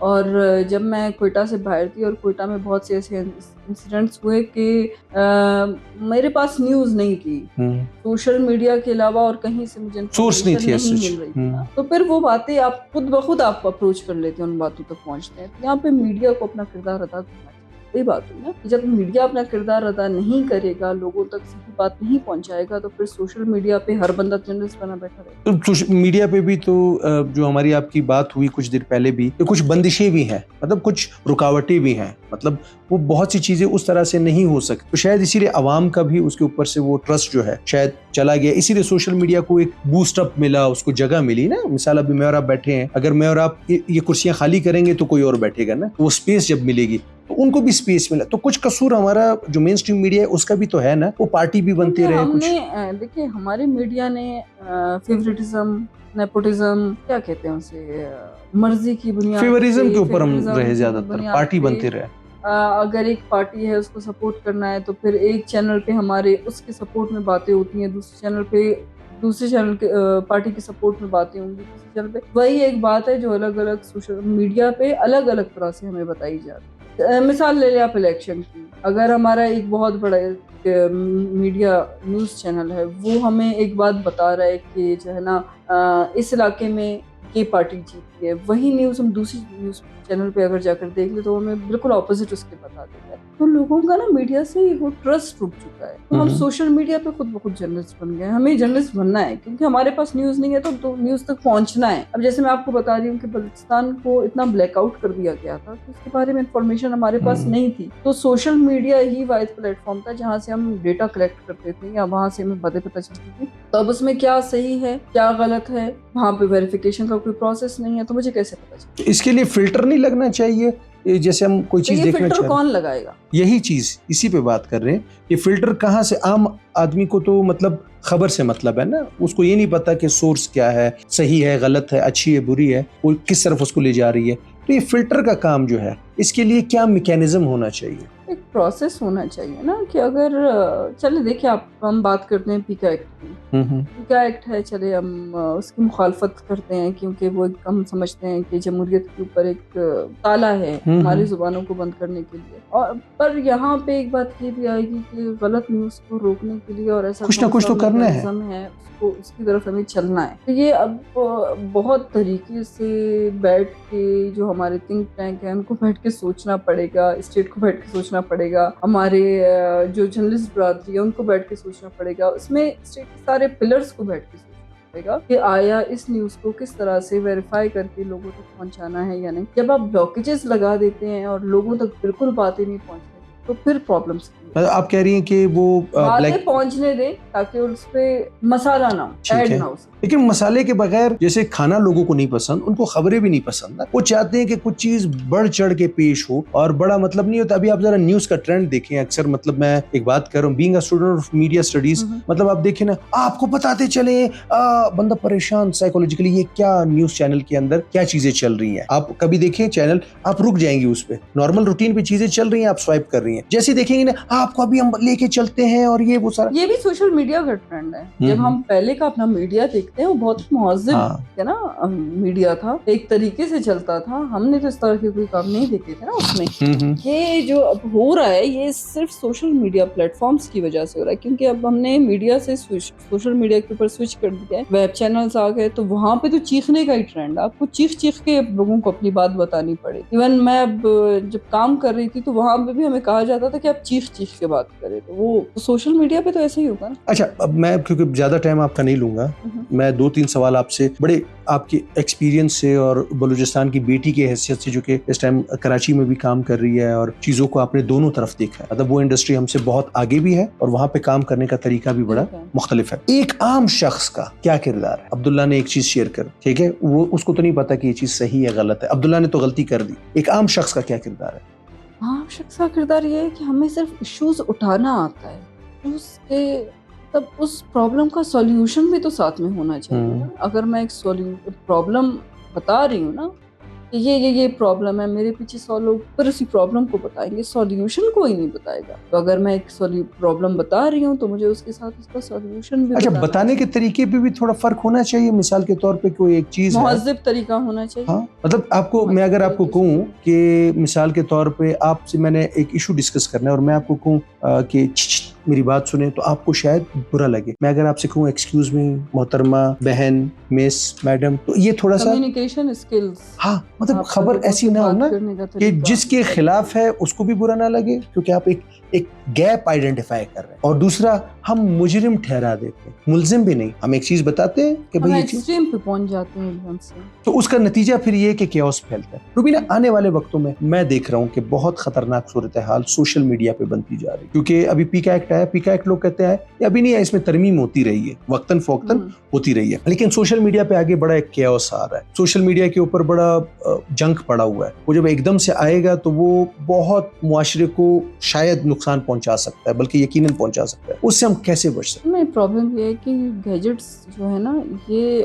اور جب میں کوئٹہ سے باہر تھی اور کوئٹہ میں بہت سے ایسے انسیڈنٹس ہوئے کہ میرے پاس نیوز نہیں تھی، سوشل میڈیا کے علاوہ اور کہیں سے مجھے سورس نہیں تھی نہیں مل رہی تھی، تو پھر وہ باتیں آپ خود بخود آپ اپروچ کر لیتے ہیں، ان باتوں تک پہنچتے ہیں. یہاں پہ میڈیا کو اپنا کردار ادا کرنا چاہیے. وہی بات ہوئی نا، جب میڈیا اپنا کردار ادا نہیں کرے گا، لوگوں تک صحیح بات نہیں پہنچائے گا، تو پھر سوشل میڈیا پہ ہر بندہ جرنلسٹ بنا بیٹھا رہے گا. سوشل میڈیا پہ بھی تو جو ہماری آپ کی بات ہوئی کچھ دیر پہلے بھی، کچھ بندشیں بھی ہیں، مطلب کچھ رکاوٹیں بھی ہیں، مطلب وہ بہت سی چیزیں اس طرح سے نہیں ہو سکتی. تو شاید اسی لیے عوام کا بھی اس کے اوپر سے وہ ٹرسٹ جو ہے شاید چلا گیا، اسی لیے سوشل میڈیا کو ایک بوسٹ اپ ملا، اس کو جگہ ملی نا. مثال ابھی میں اور آپ بیٹھے ہیں، اگر میں اور آپ یہ کرسیاں خالی کریں گے تو کوئی اور بیٹھے گا نا، وہ سپیس جب ملے گی تو ان کو بھی سپیس ملا. تو کچھ قصور ہمارا جو مین اسٹریم میڈیا ہے اس کا بھی تو ہے نا، وہ پارٹی بھی بنتے رہے. ہم کچھ نے دیکھیں ہمارے میڈیا نے فیوریٹزم، نیپوٹزم، کیا کہتے ہیں اسے، مرضی کی بنیاد فیوریزم کے اوپر ہم رہے، زیادہ تر پارٹی بنتے رہے. اگر ایک پارٹی ہے اس کو سپورٹ کرنا ہے تو پھر ایک چینل پہ ہمارے اس کے سپورٹ میں باتیں ہوتی ہیں، دوسرے چینل کے پارٹی کے سپورٹ میں باتیں ہوں گی دوسرے چینل پہ. وہی ایک بات ہے جو الگ الگ سوشل میڈیا پہ الگ الگ طرح سے ہمیں بتائی جاتی ہے. مثال لے لیں آپ الیکشن کی، اگر ہمارا ایک بہت بڑا میڈیا نیوز چینل ہے، وہ ہمیں ایک بات بتا رہا ہے کہ جو ہے نا اس علاقے میں یہ پارٹی جیتی ہے، وہی نیوز ہم دوسری نیوز چینل پہ اگر جا کر دیکھ لیں تو ہمیں بالکل اپوزٹ اس کے بتا دیتا ہے. تو لوگوں کا نا میڈیا سے وہ ٹرسٹ ٹوٹ چکا ہے. تو ہم سوشل میڈیا پہ خود بخود جرنلسٹ بن گئے ہیں. ہمیں جرنلسٹ بننا ہے کیونکہ ہمارے پاس نیوز نہیں ہے تو نیوز تک پہنچنا ہے. اب جیسے میں آپ کو بتا رہی ہوں کہ بلوچستان کو اتنا بلیک آؤٹ کر دیا گیا تھا تو اس کے بارے میں انفارمیشن ہمارے پاس نہیں تھی. تو سوشل میڈیا ہی واحد پلیٹ فارم تھا جہاں سے ہم ڈیٹا کلیکٹ کرتے تھے یا وہاں سے ہمیں باتیں پتہ چلتی تھی. تو اب اس میں کیا صحیح ہے کیا غلط ہے، وہاں پہ ویریفیکیشن کا کوئی پروسیس نہیں ہے، تو مجھے کیسے پتہ چلے؟ اس کے لیے فلٹر نہیں لگنا چاہیے؟ جیسے ہم کوئی چیز دیکھنا فلٹر چاہ رہے کون لگائے گا؟ یہی چیز اسی پہ بات کر رہے ہیں. یہ فلٹر کہاں سے؟ عام آدمی کو تو مطلب خبر سے مطلب ہے نا، اس کو یہ نہیں پتا کہ سورس کیا ہے، صحیح ہے غلط ہے، اچھی ہے بری ہے، وہ کس طرف اس کو لے جا رہی ہے. تو یہ فلٹر کا کام جو ہے اس کے لیے کیا میکینزم ہونا چاہیے؟ ایک پروسیس ہونا چاہیے نا کہ اگر چلے دیکھیں ہم بات کرتے ہیں پیکا ایکٹ کی. پیکا ایکٹ ہے، چلے ہم اس کی مخالفت کرتے ہیں کیونکہ وہ ہم سمجھتے ہیں کہ جمہوریت کے اوپر ایک تالا ہے ہماری زبانوں کو بند کرنے کے لیے. اور پر یہاں پہ ایک بات یہ بھی آئے گی کہ غلط نیوز کو روکنے کے لیے اور ایسا کچھ نہ کچھ تو کرنا ہے، اس کی طرف ہمیں چلنا ہے. تو یہ اب بہت طریقے سے بیٹھ کے جو ہمارے تھنک ٹینک ہیں ان کو بیٹھ کے سوچنا پڑے گا، اسٹیٹ کو بیٹھ کے سوچنا پڑے گا، ہمارے جو جرنلسٹ برادری ہے ان کو بیٹھ کے سوچنا پڑے گا، اس میں اسٹیٹ کے سارے پلرز کو بیٹھ کے سوچنا پڑے گا کہ آیا اس نیوز کو کس طرح سے ویریفائی کر کے لوگوں تک پہنچانا ہے یا نہیں. جب آپ بلاکیجز لگا دیتے ہیں اور لوگوں تک بالکل باتیں نہیں پہنچتی تو پھر پرابلمس آپ کہہ رہی ہیں کہ وہ باتیں پہنچنے دیں تاکہ اس پہ مسالہ نہ ہو، ایڈ نہ ہو. لیکن مسالے کے بغیر جیسے کھانا لوگوں کو نہیں پسند، ان کو خبریں بھی نہیں پسند. وہ چاہتے ہیں کہ کچھ چیز بڑھ چڑھ کے پیش ہو اور بڑا مطلب نہیں ہوتا. ابھی آپ ذرا نیوز کا ٹرینڈ دیکھیں، اکثر مطلب میں ایک بات کر رہا ہوں، being a student of media studies, مطلب آپ دیکھیں نا، آپ کو بتاتے چلے بندہ پریشان سائیکولوجیکلی، یہ کیا نیوز چینل کے اندر کیا چیزیں چل رہی ہیں. آپ کبھی دیکھیں چینل، آپ رک جائیں گے اس پہ، نارمل روٹین پہ چیزیں چل رہی ہیں، آپ سوائپ کر رہی ہیں، جیسے دیکھیں گے نا آپ کو ابھی ہم لے کے چلتے ہیں اور یہ وہ سارا. یہ بھی سوشل میڈیا کا ٹرینڈ ہے. جب ہم پہلے کا اپنا میڈیا دیکھتے ہیں وہ بہت مہذب ہے نا میڈیا تھا، ایک طریقے سے چلتا تھا. ہم نے تو اس طرح کے کوئی کام نہیں دیکھے تھے نا اس میں. یہ جو اب ہو رہا ہے یہ صرف سوشل میڈیا پلیٹ فارمز کی وجہ سے ہو رہا ہے، کیونکہ اب ہم نے میڈیا سے سوشل میڈیا کے اوپر سوئچ کر دیا ہے، ویب چینلز آ گئے، تو وہاں پہ تو چیخنے کا ہی ٹرینڈ ہے. آپ کو چیخ چیخ کے لوگوں کو اپنی بات بتانی پڑے. ایون میں اب جب کام کر رہی تھی تو وہاں پہ بھی ہمیں کہا جاتا تھا کہ آپ چیخ چیخ کے بات کریں، تو وہ سوشل میڈیا پہ تو ایسے ہی ہوگا. اچھا، اب میں کیونکہ زیادہ ٹائم آپ کا نہیں لوں گا، میں 2-3 سوال آپ سے بڑے آپ کے ایکسپیرینس سے اور بلوچستان کی بیٹی کی حیثیت سے، جو کہ اس ٹائم کراچی میں بھی کام کر رہی ہے اور چیزوں کو آپ نے دونوں طرف دیکھا ہے، مطلب وہ انڈسٹری ہم سے بہت آگے بھی ہے اور وہاں پہ کام کرنے کا طریقہ بھی بڑا مختلف ہے. ایک عام شخص کا کیا کردار ہے؟ عبداللہ نے ایک چیز شیئر کر، ٹھیک ہے، وہ اس کو تو نہیں پتا کہ یہ چیز صحیح ہے غلط ہے، عبداللہ نے تو غلطی کر دی. ایک عام شخص کا کیا کردار ہے؟ عام شخص کا کردار یہ ہے کہ ہمیں صرف ایشوز اٹھانا آتا ہے، اس کے تب اس پرابلم کا سولیوشن بھی تو ساتھ میں ہونا چاہیے. اگر میں ایک پرابلم بتا رہی ہوں نا کہ یہ پرابلم ہے میرے پیچھے 100 لوگ پر اسی پرابلم کو بتائیں گے, سولوشن کوئی نہیں بتائے گا. تو اگر میں ایک پرابلم بتا رہی ہوں تو مجھے اس کے ساتھ اس کا سولوشن بھی اچھا, بتانا بتانے کے طریقے پہ بھی تھوڑا فرق ہونا چاہیے. مثال کے طور پہ کوئی ایک چیز ہے, مہذب طریقہ ہونا چاہیے. ہاں مطلب آپ کو, میں اگر آپ کو کہوں کہ مثال کے طور پہ آپ سے میں نے ایک ایشو ڈسکس کرنا ہے اور میں آپ کو کہوں کہ میری بات سنیں تو آپ کو شاید برا لگے. میں اگر آپ سے کہوں ایکسکیوز می محترمہ, بہن, مس, میڈم, تو یہ تھوڑا سا کمیونیکیشن اسکلز, ہاں مطلب خبر ایسی نہ ہو نا کہ جس کے خلاف ہے اس کو بھی برا نہ لگے, کیونکہ آپ ایک گیپ آئیڈینٹیفائی کر رہے ہیں. اور دوسرا, ہم مجرم ٹھہرا دیتے ہیں, ملزم بھی نہیں. ہم ایک چیز بتاتے ہیں کہ بھئی یہ چیز, ایکسٹریم پہ پہنچ جاتے ہیں ایک سے, تو اس کا نتیجہ پھر یہ کہ کیوس پھیلتا ہے. روبینہ, آنے والے وقتوں میں میں دیکھ رہا ہوں کہ بہت خطرناک صورتحال سوشل میڈیا پہ بنتی جا رہی ہے, کیونکہ ابھی پیکا ایکٹ آیا. پیکا ایکٹ لوگ کہتے ہیں یہ ابھی نہیں ہے, اس میں ترمیم ہوتی رہی ہے, وقتاً فوقتاً ہوتی رہی ہے, لیکن سوشل میڈیا پہ آگے بڑا ایک کیوس آ رہا ہے. سوشل میڈیا کے اوپر بڑا جنک پڑا ہوا ہے. وہ جب ایک دم سے آئے گا تو وہ بہت معاشرے کو شاید نقصان پہنچا سکتا ہے, بلکہ یقیناً پہنچا سکتا ہے. اس سے ہم کیسے بچ سکتے ہیں؟ میں پرابلم یہ ہے کہ گیجٹس جو ہے نا, یہ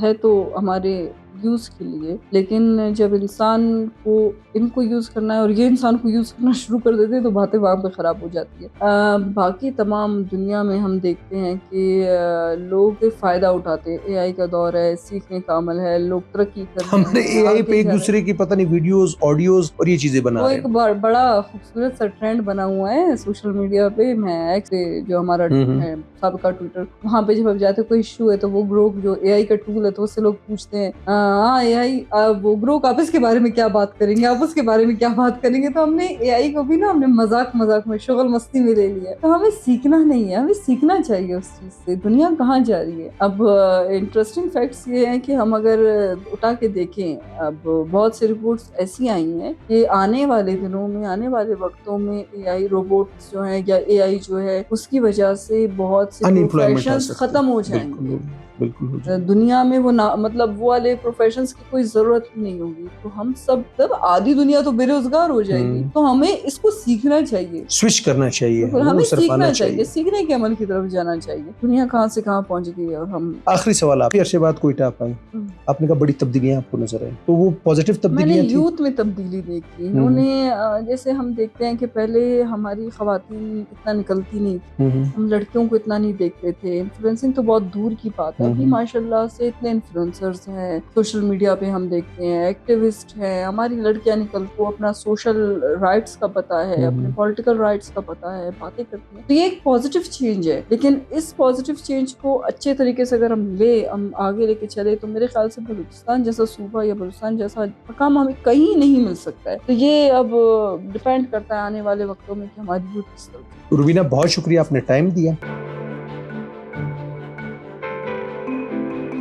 ہے تو ہمارے یوز کے لیے, لیکن جب انسان کو ان کو یوز کرنا ہے اور یہ انسان کو یوز کرنا شروع کر دیتے ہیں تو باتیں وہاں پہ خراب ہو جاتی ہے. باقی تمام دنیا میں ہم دیکھتے ہیں کہ لوگ فائدہ اٹھاتے ہیں. اے آئی کا دور ہے, سیکھنے کا عمل ہے, لوگ ترقی کر رہے ہیں. ہم نے اے آئی پہ ایک دوسرے کی پتہ نہیں ویڈیوز, آڈیوز اور یہ چیزیں بنا وہ رہے ہیں. ایک بڑا خوبصورت سا ٹرینڈ بنا ہوا ہے سوشل میڈیا پہ. میں ایکس جو ہمارا سابقہ ٹویٹر, وہاں پہ جب آپ جاتے کوئی ایشو ہے تو وہ گروک جو اے آئی کا ٹول ہے تو اس سے لوگ پوچھتے ہیں ہاں اے آئی وہ گروک آپ اس کے بارے میں کیا بات کریں گے, آپ اس کے بارے میں کیا بات کریں گے. تو ہم نے اے آئی کو بھی نا ہم نے مذاق میں شغل مستی میں لے لیا. تو ہمیں سیکھنا نہیں ہے, ہمیں سیکھنا چاہیے اس چیز سے. دنیا کہاں جا رہی ہے اب. انٹرسٹنگ فیکٹس یہ ہیں کہ ہم اگر اٹھا کے دیکھیں, اب بہت سی رپورٹس ایسی آئی ہیں کہ آنے والے دنوں میں, آنے والے وقتوں میں اے آئی روبوٹس جو ہیں یا اے آئی جو ہے اس کی وجہ سے بہت سے پروفیشنز ختم ہو جائیں گے. دنیا میں وہ مطلب وہ والے پروفیشنز کی کوئی ضرورت ہی نہیں ہوگی. تو ہم سب جب آدھی دنیا تو بے روزگار ہو جائے گی, تو ہمیں اس کو سیکھنا چاہیے, سوئچ کرنا چاہیے, ہمیں سیکھنا چاہیے, سیکھنے کے عمل کی طرف جانا چاہیے. دنیا کہاں سے کہاں پہنچ گئی ہے. اور ہم آخری سوال, آپ عرصے بعد کوئٹہ آپ آئے, آپ نے کہا بڑی تبدیلیاں آپ کو نظر آئی, تو وہ پازیٹیو تبدیلیاں میں نے یوتھ میں تبدیلی دیکھی. انہوں نے جیسے ہم دیکھتے ہیں کہ پہلے ہماری خواتین اتنا نکلتی نہیں تھی, ہم لڑکیوں کو اتنا نہیں دیکھتے تھے. انفلوئنسنگ تو بہت دور کی بات ہے. ابھی ماشاءاللہ سے اتنے انفلوئنسرز ہیں سوشل میڈیا پہ, ہم دیکھتے ہیں ایکٹیوسٹ ہیں. ہماری لڑکیاں نکل کو اپنا سوشل رائٹس کا پتہ ہے, اپنے پولیٹیکل رائٹس کا پتہ ہے, باتیں کرتی ہیں. تو یہ ایک پازیٹیو چینج ہے, لیکن اس پازیٹیو چینج کو اچھے طریقے سے اگر ہم آگے لے کے چلے تو میرے خیال سے بلوچستان جیسا صوبہ یا بلوچستان جیسا مقام ہمیں کہیں نہیں مل سکتا ہے. تو یہ اب ڈیپینڈ کرتا ہے آنے والے وقتوں میں کہ ہماری یوتھ کس طرح. روبینہ, بہت شکریہ, آپ نے ٹائم دیا.